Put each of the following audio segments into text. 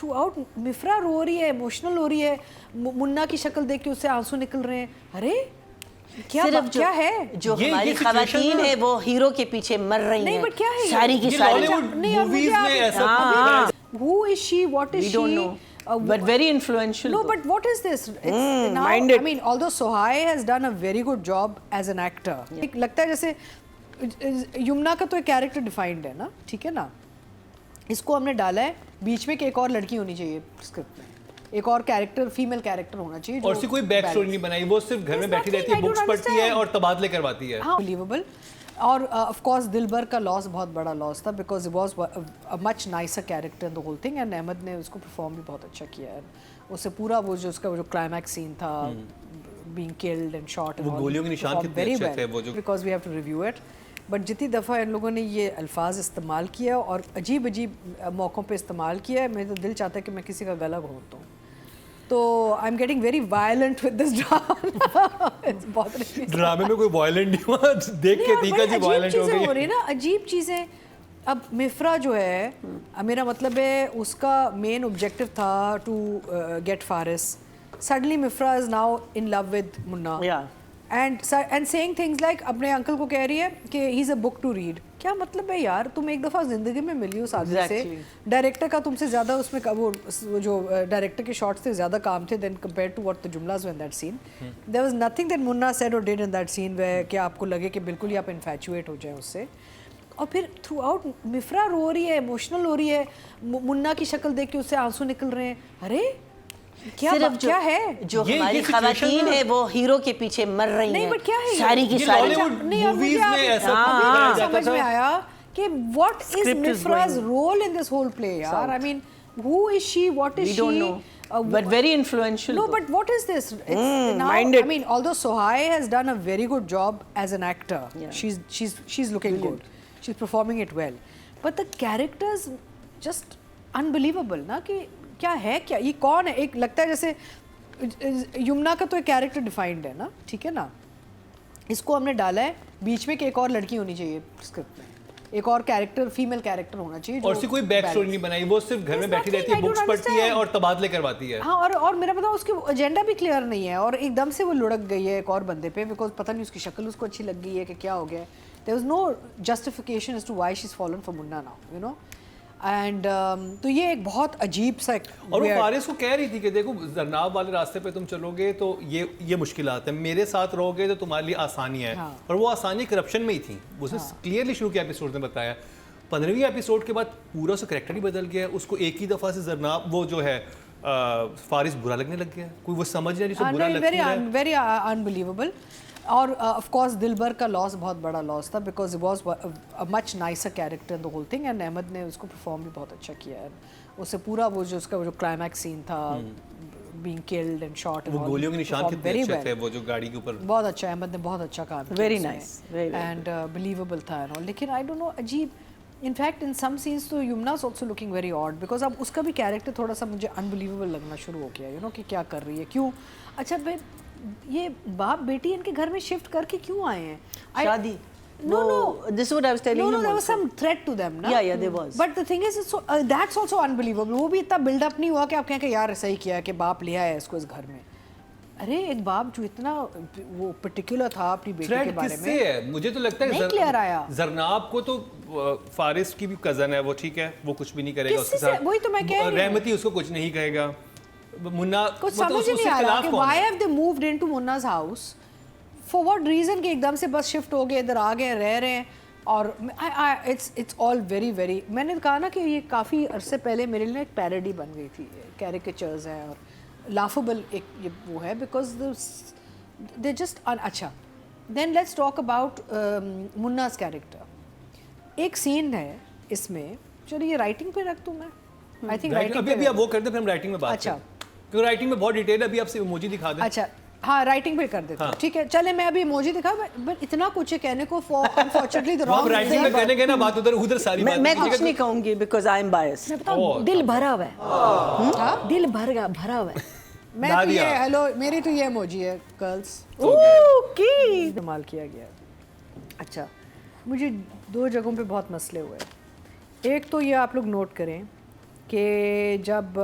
Through out मिफ्रा रो रही है, emotional हो रही है, मुन्ना की शक्ल देख के उससे आंसू निकल रहे हैं। अरे क्या है जो हमारी खवातीन है वो हीरो के पीछे मर रही हैं। नहीं बट क्या है सारी की सारी मूवीज में ऐसा who is she, what is we she, don't know, but very influential. no but what is this, it's now I mean although Sohai has done a very good job as an actor, एक लगता है जैसे यमुना का तो एक character defined है ना, ठीक है ना, इसको हमने डाला है बीच में कि एक और लड़की होनी चाहिए स्क्रिप्ट में, एक और कैरेक्टर, फीमेल कैरेक्टर होना चाहिए और उसकी कोई बैक स्टोरी नहीं बनाई, वो सिर्फ घर में बैठी रहती है, बुक्स पढ़ती है और तबादले करवाती है। हाँ, बिलीवेबल। और ऑफ कोर्स दिलबर का लॉस बहुत बड़ा लॉस था because it was a much nicer character in the whole thing and Ahmed ने उसको परफॉर्म भी बहुत अच्छा किया है। उससे पूरा वो जो उसका जो क्लाइमैक्स सीन था, बीइंग किल्ड एंड शॉट, वो गोलियों के निशान कितने अच्छे थे वो जो, because we have to review it. But जितनी दफ़ा इन लोगों ने ये अल्फाज इस्तेमाल किया और अजीब अजीब मौक़ों पे इस्तेमाल किया है, मेरा तो दिल चाहता है कि मैं किसी का गला घोंट दूँ। तो I am getting very violent with this drama. ड्रामे में कोई वायलेंट नहीं हुआ, देख के तीका जी वायलेंट हो गई। हो रही ना अजीब चीज़ें। अब मिफ्रा जो है, मेरा मतलब है उसका मेन ऑब्जेक्टिव था to get Faris. Suddenly Mifra is now in love with Munna and saying things like अपने अंकल को कह रही है कि he is a book to read. क्या मतलब है यार, तुम एक दफ़ा ज़िंदगी में मिली हो सादे से, डायरेक्टर का तुमसे ज़्यादा उसमें वो जो डायरेक्टर के शॉट्स थे ज़्यादा काम थे then compare to what the जुमलाज were in that scene. There was nothing that Munna said और डिड इन दैट सीन वे कि आपको लगे कि बिल्कुल ही आप इन्फैचुएट हो जाए उससे। और फिर थ्रू आउट मिफ्रा रो रही है, इमोशनल हो रही है, मुन्ना की शक्ल देख के उससे आंसू निकल रहे हैं। अरे क्या है जो हमारी खवातीन है वो हीरो के पीछे मर रही हैं। नहीं बट क्या है सारी की सारी मूवीज में ऐसा समझ में आया कि what is Mifra's role in this whole play यार। I mean who is she, what is she, but very influential. No but what is this, it's now I mean although Sohai has done a very good job as an actor, she's looking good, she's performing it well, but the characters just unbelievable ना, कि क्या है, क्या ये कौन है। एक लगता है जैसे यमुना का तो एक कैरेक्टर डिफाइंड है ना, ठीक है ना, इसको हमने डाला है बीच में कि एक और लड़की होनी चाहिए स्क्रिप्ट में, एक और कैरेक्टर, फीमेल कैरेक्टर होना चाहिए और उसकी कोई बैक स्टोरी नहीं बनाई, वो सिर्फ घर में बैठी रहती है, बुक्स पढ़ती है और तबादले करवाती है। हाँ, और मेरा पता उसकी एजेंडा भी क्लियर नहीं है और एकदम से वो लुढ़क गई है एक और बंदे पे बिकॉज पता नहीं उसकी शक्ल उसको अच्छी लग गई है कि क्या हो गया। There was no justification as to why she is fallen for Munna now, you know. And तो ये एक बहुत अजीब सा और वो फारिस को कह रही थी कि देखो जरनाब वाले रास्ते पे तुम चलोगे तो ये मुश्किलात है, मेरे साथ रहोगे तो तुम्हारे लिए आसानी है। हाँ। और वो आसानी करप्शन में ही थी, उसने क्लियरली शुरू के एपिसोड में बताया। 15वीं एपिसोड के बाद पूरा उसका करैक्टर ही बदल गया, उसको एक ही दफ़ा से जरनाब वो जो है फारिस बुरा लगने लग गया, कोई वो समझ नहीं रही, बुरा लगता है, वेरी अनबिलीवेबल। और ऑफ कोर्स दिलबर का लॉस बहुत बड़ा लॉस था because it was a much nicer character in the whole thing and Ahmed ने उसको परफॉर्म भी बहुत अच्छा किया है। उससे पूरा वो जो उसका जो क्लाइमैक्स सीन था, बीइंग किल्ड एंड शॉट, वो गोलियों के निशान कितने अच्छे थे वो जो गाड़ी के ऊपर, बहुत अच्छा, अहमद ने बहुत अच्छा काम किया, वेरी नाइस एंड बिलीवेबल था एंड ऑल। लेकिन आई डोंट नो, अजीब, इनफैक्ट इन सम सीन्स तो Yamuna is also looking very odd because अब उसका भी कैरेक्टर थोड़ा सा मुझे अनबिलीवेबल लगना शुरू हो गया, यू नो, कि क्या कर रही है, क्यों। अच्छा भाई, ये बाप बेटी इनके घर में शिफ्ट करके क्यों आए हैं शादी? No, this is what I was telling you. No, there was some threat to them, ना? Yeah, there was. But the thing is, it's so, that's also unbelievable. वो भी इतना build-up नहीं हुआ कि आप कहें कि यार सही किया कि बाप ले आया इसको इस घर में। अरे एक बाप जो इतना वो पर्टिकुलर था अपनी बेटी के बारे में, है? मुझे तो लगता है नहीं क्लियर आया। जरनाब को तो फारिस की भी कजन है वो, ठीक है, वो कुछ भी नहीं करेगा उसके साथ, वही तो मैं कह रही हूँ, रहमती उसको कुछ नहीं कहेगा। मुन्ना कुछ समझ नहीं आ रहा कि why have they moved into मुन्ना's house for what reason, कि एकदम से बस शिफ्ट हो गए, इधर आ गए, रह रहे हैं। और it's all very very, मैंने कहा ना कि ये काफ़ी अरसे पहले मेरे लिए एक पैरोडी बन गई थी, कैरिकेचर्स हैं और लाफेबल एक ये वो है बिकॉज दे जस्ट अच्छा। Then let's talk about Munna's character. एक सीन है इसमें, चलिए ये राइटिंग पे रख दूँ मैं, आई थिंक राइटिंग अभी आप वो कर दे, फिर हम राइटिंग में बात अच्छा, क्योंकि राइटिंग में बहुत डिटेल है, अभी आपसे इमोजी दिखा दें। अच्छा हाँ, राइटिंग पे कर देते हैं, ठीक है, चले मैं अभी इमोजी दिखा, बट इतना कुछ है कहने को, अनफॉर्चुनेटली द रॉन्ग राइटिंग में कहने के ना बात उधर सारी बात मैं कुछ नहीं कहूंगी बिकॉज़ आई एम बायस्ड। मैं बताऊं, दिल भरा हुआ है, दिल भरा हुआ है। मैं तो ये हेलो, मेरी तो ये इमोजी है गर्ल्स, ओके, इस्तेमाल किया गया। अच्छा, मुझे दो जगहों पे बहुत मसले हुए। एक तो ये आप लोग नोट करें कि जब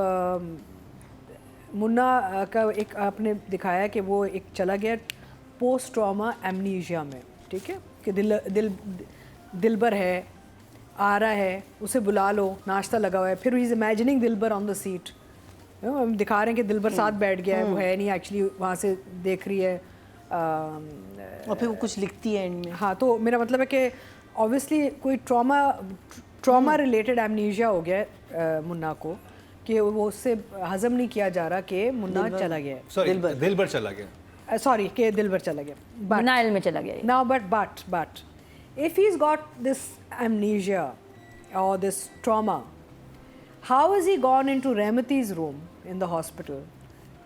मुन्ना का एक आपने दिखाया कि वो एक चला गया पोस्ट ट्रॉमा एमनीशिया में, ठीक है, कि दिलबर है, आ रहा है, उसे बुला लो, नाश्ता लगा हुआ है, फिर he is imagining Dilbar on the seat, हम दिखा रहे हैं कि दिलबर साथ बैठ गया है, वो है नहीं एक्चुअली, वहाँ से देख रही है और फिर वो कुछ लिखती है एंड में। हाँ, तो मेरा मतलब है कि ऑब्वियसली कोई ट्रॉमा रिलेटेड एमनीशिया हो गया है मुन्ना को, कि वो उससे हजम नहीं किया जा रहा कि मुन्ना चला गया है, सॉरी दिलबर चला गया, सॉरी कि दिलबर चला गया, नाइल में चला गया। now but if he's got this amnesia or this trauma, how has he gone into Remati's room in the hospital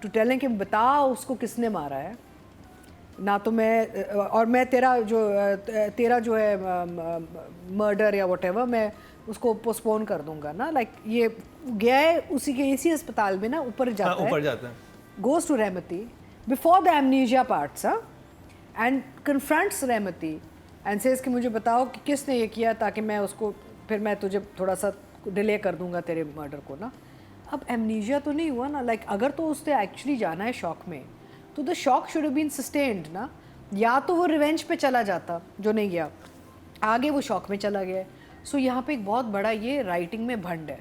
to tell him कि बता उसको किसने मारा है, ना तो मैं और मैं तेरा जो है मर्डर या whatever मैं उसको पोस्टपोन कर दूंगा ना, लाइक ये गया है उसी के इसी अस्पताल में ना, ऊपर जाता है, goes to Remati before the amnesia parts, and confronts Remati and says कि मुझे बताओ कि किसने ये किया, ताकि मैं उसको फिर मैं तुझे थोड़ा सा डिले कर दूंगा तेरे मर्डर को ना। अब एमनीशिया तो नहीं हुआ ना, लाइक अगर तो उसने एक्चुअली जाना है शॉक में, तो the shock should have been sustained ना, या तो वो रिवेंज पे चला जाता, जो नहीं गया, आगे वो शॉक में चला गया। सो यहाँ पे एक बहुत बड़ा ये राइटिंग में भंड है,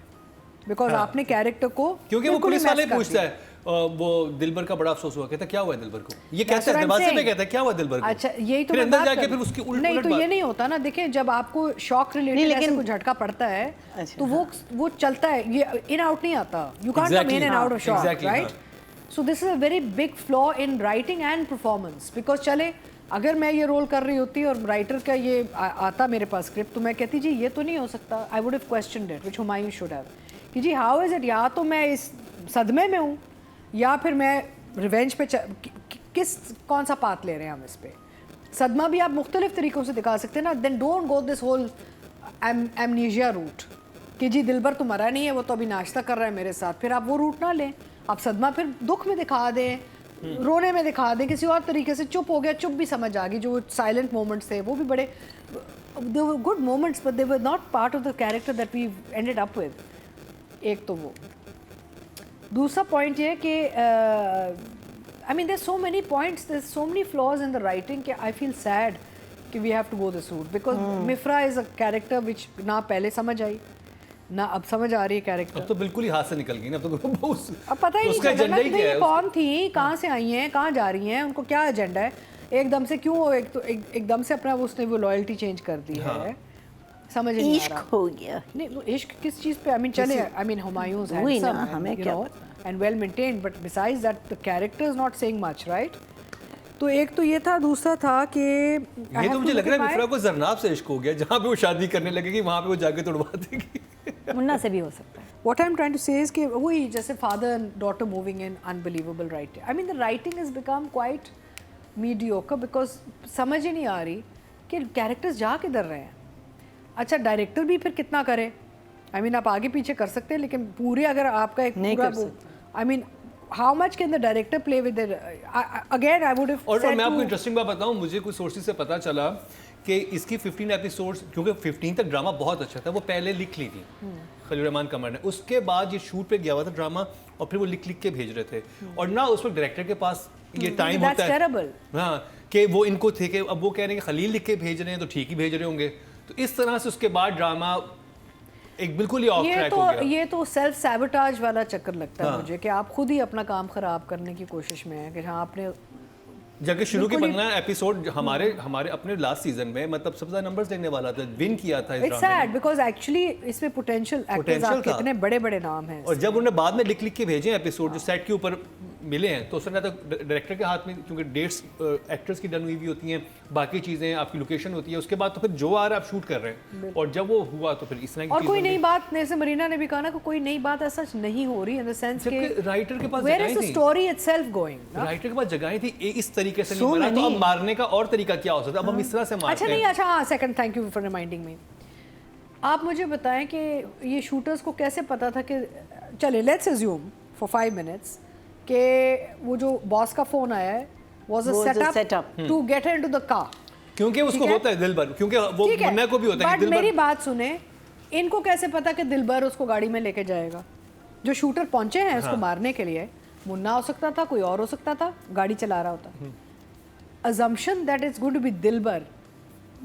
बिकॉज आपने कैरेक्टर को, क्योंकि वो पुलिस वाले पूछता है वो दिलबर का बड़ा अफसोस हुआ, कहता क्या हुआ दिलबर को, ये कहता है दरवाजे पे, कहता है क्या हुआ दिलबर को, अच्छा यही तो फिर मैं अंदर बात जाके फिर उसकी नहीं तो ये नहीं होता ना, देखिए जब आपको शॉक रिलेटेड ऐसे कोई झटका पड़ता है तो वो चलता है, ये इन आउट नहीं आता, you can't come in and out of shock, right. So this is a very big flaw in writing and performance, because चले अगर मैं ये रोल कर रही होती और राइटर का ये आता मेरे पास स्क्रिप्ट, तो मैं कहती जी ये तो नहीं हो सकता, I would have questioned it, which Humayun should have, कि जी हाउ इज इट, या तो मैं इस सदमे में हूँ या फिर मैं रिवेंज पे कौन सा पाथ ले रहे हैं हम इस पे। सदमा भी आप मुख्तलिफ तरीक़ों से दिखा सकते हैं ना, then don't go this whole amnesia route कि जी दिलबर तो मरा नहीं है, वो तो अभी नाश्ता कर रहा है मेरे साथ, फिर आप वो रूट ना लें, आप सदमा फिर दुख में दिखा दें, रोने में दिखा दें, किसी और तरीके से चुप हो गया, चुप भी समझ आ गई, जो साइलेंट मोमेंट्स थे वो भी बड़े they were good moments, but they were not part of the character that we ended up with. एक तो वो, दूसरा पॉइंट ये कि I mean there so many points, there so many flaws in the writing कि I feel sad कि we have to go this route, because Mifra is a character which ना पहले समझ आई ना अब समझ आ रही है कैरेक्टर, अब तो बिल्कुल ही हाथ से निकल गई ना, अब पता ही नहीं उसका एजेंडा ही क्या है, कौन थी, कहाँ से आई हैं, कहाँ जा रही हैं, उनको क्या एजेंडा है, एकदम से क्यों एकदम से अपना उसने वो लॉयल्टी चेंज कर दी है, समझ नहीं आ रहा। इश्क हो गया, नहीं वो इश्क किस चीज़ पे, आई मीन चले, I mean Humayun's handsome and well maintained, but besides that the character is not saying much, right. तो एक तो ये था, दूसरा था कि ये तो मुझे लग रहा है मिफ्रा को जरनाब से इश्क हो गया, जहाँ पे वो शादी करने लगेगी वहाँ पे वो जाके तोड़वा देगी। मुन्ना से भी हो सकता है। What I'm trying to say is कि वही जैसे father and daughter moving in, unbelievable writing. I mean the writing has become quite mediocre because समझ ही नहीं आ रही कि कैरेक्टर्स जा किधर रहे हैं। अच्छा डायरेक्टर भी फिर कितना करे, I mean आप आगे पीछे कर सकते हैं, लेकिन पूरे अगर आपका एक पूरा I mean how much can the director play with it? Again I would have और मैं आपको इंटरेस्टिंग बात बताऊं, मुझे कुछ सोर्सेज से पता चला कि इसकी 15 एपिसोड्स, क्योंकि 15 तक ड्रामा बहुत अच्छा था, वो पहले लिख ली थी खलील रहमान कमर ने, उसके बाद ये शूट पे गया हुआ था ड्रामा, और फिर वो लिख के भेज रहे थे, और ना उस वक्त डायरेक्टर के पास ये टाइम होता है, हाँ, कि वो इनको थे कि अब वो कह रहे हैं कि खलील लिख के भेज रहे हैं तो ठीक ही भेज रहे होंगे, तो इस तरह से उसके बाद ड्रामा एक बिल्कुल ही ऑफ ट्रैक हो गया। ये तो सेल्फ सैबोटाज वाला चक्कर लगता है मुझे, कि आप खुद ही अपना काम खराब करने की कोशिश में है, कि हाँ आपने जबकि शुरू के 15 एपिसोड हमारे अपने लास्ट सीजन में मतलब सबसे ज्यादा नंबर्स देखने वाला था, विन किया था इस ड्रामे में। इट्स सैड बिकॉज़ एक्चुअली इसमें पोटेंशियल एक्टर्स आपके इतने बड़े नाम हैं, और जब उन्होंने बाद में लिख के भेजे एपिसोड जो सेट के ऊपर मिले हैं, तो उसने तो डायरेक्टर के हाथ में, क्योंकि डेट्स एक्टर्स की डन हुई भी होती हैं, बाकी चीजें आपकी लोकेशन होती है, उसके बाद तो फिर जो आ रहा है आप शूट कर रहे हैं, और जब वो हुआ तो फिर इस तरह की और कोई नई बात, जैसे मरीना ने भी कहा ना कि कोई नई बात ऐसा नहीं हो रही, इन द सेंस कि राइटर के पास where is the story itself going, writer के पास जगहें थी इस तरीके से नहीं मरा, तो अब मारने का और तरीका क्या हो सकता है, अब हम इस तरह से मारते हैं। अच्छा नहीं, अच्छा हाँ, second, thank you for reminding me. आप मुझे बताएं कि ये शूटर्स को कैसे पता था कि चले लेट्स अज्यूम फॉर 5 मिनट्स कि वो जो बॉस का फोन आया है was a setup to get into the car, क्योंकि उसको होता है दिलबर, क्योंकि वो मुन्ना को भी होता है बट मेरी बात सुने, इनको कैसे पता कि दिलबर उसको गाड़ी में लेके जाएगा? जो शूटर पहुंचे हैं उसको मारने के लिए, मुन्ना हो सकता था, कोई और हो सकता था, गाड़ी चला रहा होता। assumption that it's going to be Dilbar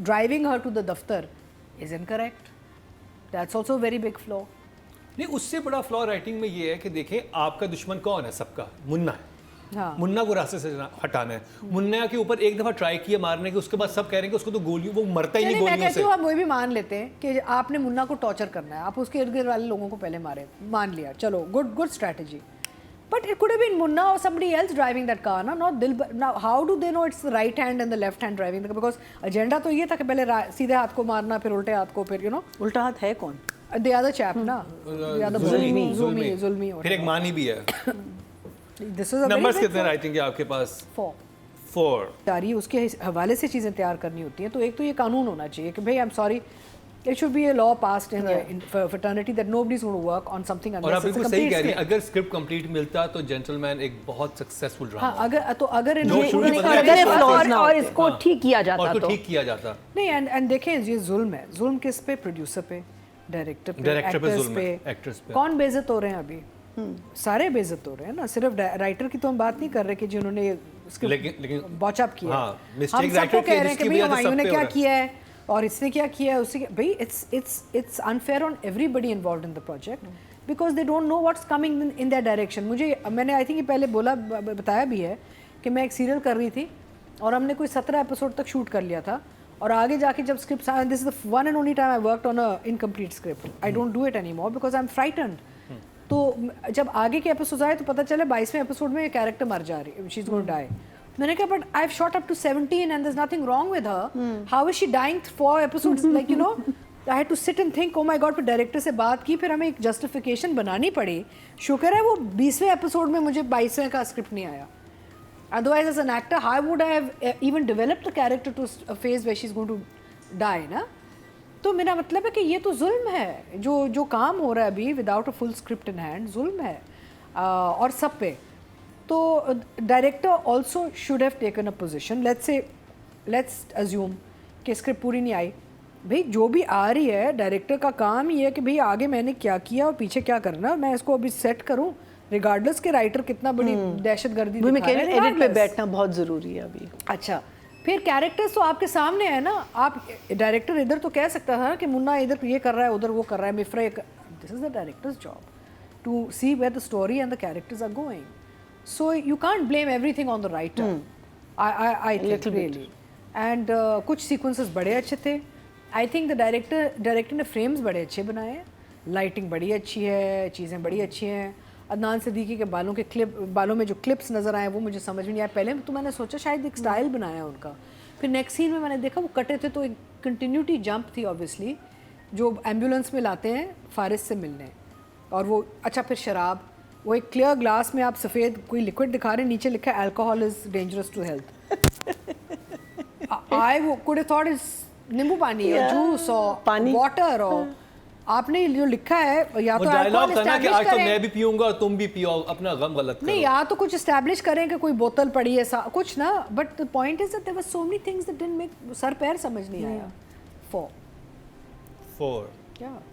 driving her to the daftar is incorrect. That's also a very big flaw. नहीं, उससे बड़ा फ्लॉ राइटिंग में ये है कि देखें आपका दुश्मन कौन है? सबका मुन्ना है। हाँ। मुन्ना को रास्ते से हटाना है। मुन्ना के ऊपर एक दफा ट्राई किया मारने के, उसके बाद सब कह रहे हैं कि उसको तो गोली, वो मरता ही नहीं मैं गोलियों कहती से। हूँ आप वो भी मान लेते हैं कि आपने मुन्ना को टॉर्चर करना है, आप उसके इर्द गिर्द वाले लोगों को पहले मारे, मान लिया, चलो good strategy. But it could have been Munna or somebody else driving that car, na? Not Dilbar. Now, how do they know it's the right hand and the left hand driving the car? Because agenda तो ये था कि पहले सीधे हाथ को मारना, फिर उल्टे हाथ को, फिर उल्टा हाथ है कौन? The other chap, ना? The other Zulmi. फिर एक मानी भी है। This was a numbers very कितने राइटिंग के आपके पास? 4. 4. उसके हवाले से चीज़ें तैयार करनी होती हैं, तो एक तो ये कानून होना चाहिए कि भाई I am sorry, it should be a law passed in the fraternity that nobody is going to work on something और unless आप it's a बिल्कुल सही complete कह रही हैं, script. अगर स्क्रिप्ट कंप्लीट मिलता तो जेंटलमैन एक बहुत सक्सेसफुल ड्रामा। हाँ, अगर जो शुरू में इन्होंने बताया अगर था, flaws और इसको ठीक किया जाता और तो तो ठीक किया जाता। नहीं, एंड देखें ये जुल्म है। जुल्म किस पे? प्रोड्यूसर पे, डायरेक्टर पे, जुल्म है, एक्टर्स पे। कौन बेइज्जत हो रहे हैं अभी? सारे बेइज्जत हो रहे हैं ना, सिर्फ राइटर की तो हम बात नहीं कर रहे कि जिन्होंने लेकिन बॉचअप किया। हाँ, हम मिस्टेक सबको राइटर कह रहे हैं कि भाई हमायूं ने क्या है। किया है और इसने क्या किया है, उससे भाई it's unfair on everybody involved in the project because they don't know what's coming in their direction. मैंने आई थिंक ये पहले बताया भी है कि मैं एक सीरियल कर रही थी और हमने कोई 17 एपिसोड तक शूट कर लिया था और आगे जाके जब script, this is the one and only time I worked on a incomplete script. I don't do it any more because I am frightened. तो जब आगे के एपिसोड आए तो पता चला 22वें एपिसोड में ये कैरेक्टर मर जा रही है, she is going to die. मैंने कहा but I have shot up to 17 and there is nothing wrong with her, how is she dying 4 episodes, like you know I had to sit and think oh my god. फिर director से बात की, फिर हमें एक justification बनानी पड़ी. शुक्र है वो 20वें एपिसोड में मुझे 22वें का स्क्रिप्ट नहीं आया. Otherwise, as an actor, how would I have even developed the character to a phase where she's going to die, ना? तो मेरा मतलब है कि ये तो जुल्म है, जो काम हो रहा है अभी without a full script in hand, जुल्म है और सब पे. तो director also should have taken a position. Let's assume कि स्क्रिप्ट पूरी नहीं आई. भाई जो भी आ रही है, डायरेक्टर का काम ही है कि भाई आगे मैंने क्या किया और पीछे क्या करना, मैं इसको अभी सेट करूँ रिगार्डलेस के राइटर कितना बड़ी दहशतगर्दी दिखा रहा है. एडिट पे बैठना बहुत ज़रूरी है अभी. अच्छा, फिर कैरेक्टर्स तो आपके सामने है ना. आप डायरेक्टर इधर तो कह सकता था कि मुन्ना इधर ये कर रहा है, उधर वो कर रहा है, Mifra this is the director's job to see where the story and the characters are going. So you can't blame everything on the writer. I think really. And कुछ सीक्वेंसेस बड़े अच्छे थे. आई थिंक द डायरेक्टर ने frames बड़े अच्छे बनाए हैं, lighting बड़ी अच्छी है, चीज़ें बड़ी अच्छी हैं. अदनान सिद्दीकी के बालों में जो क्लिप्स नज़र आए वो मुझे समझ में नहीं आया. पहले तो मैंने सोचा शायद एक स्टाइल बनाया उनका, फिर नेक्स्ट सीन में मैंने देखा वो कटे थे तो एक कंटिन्यूटी जंप थी ऑब्वियसली, जो एम्बुलेंस में लाते हैं फारिस से मिलने. और वो अच्छा, फिर शराब, वो एक क्लियर ग्लास में आप सफ़ेद कोई लिक्विड दिखा रहे हैं, नीचे लिखा है alcohol is dangerous to health. I could have thought is नींबू पानी और जूस और वाटर और आपने जो लिखा है या तो डायलॉग था ना कि आज तो मैं भी पीऊंगा और तुम भी पियो, अपना गम गलत करो. नहीं, या तो कुछ एस्टैब्लिश करें कि कोई बोतल पड़ी है कुछ ना. But the point is that there were so many things that didn't make, सर पैर समझ नहीं आया. 4 4 क्या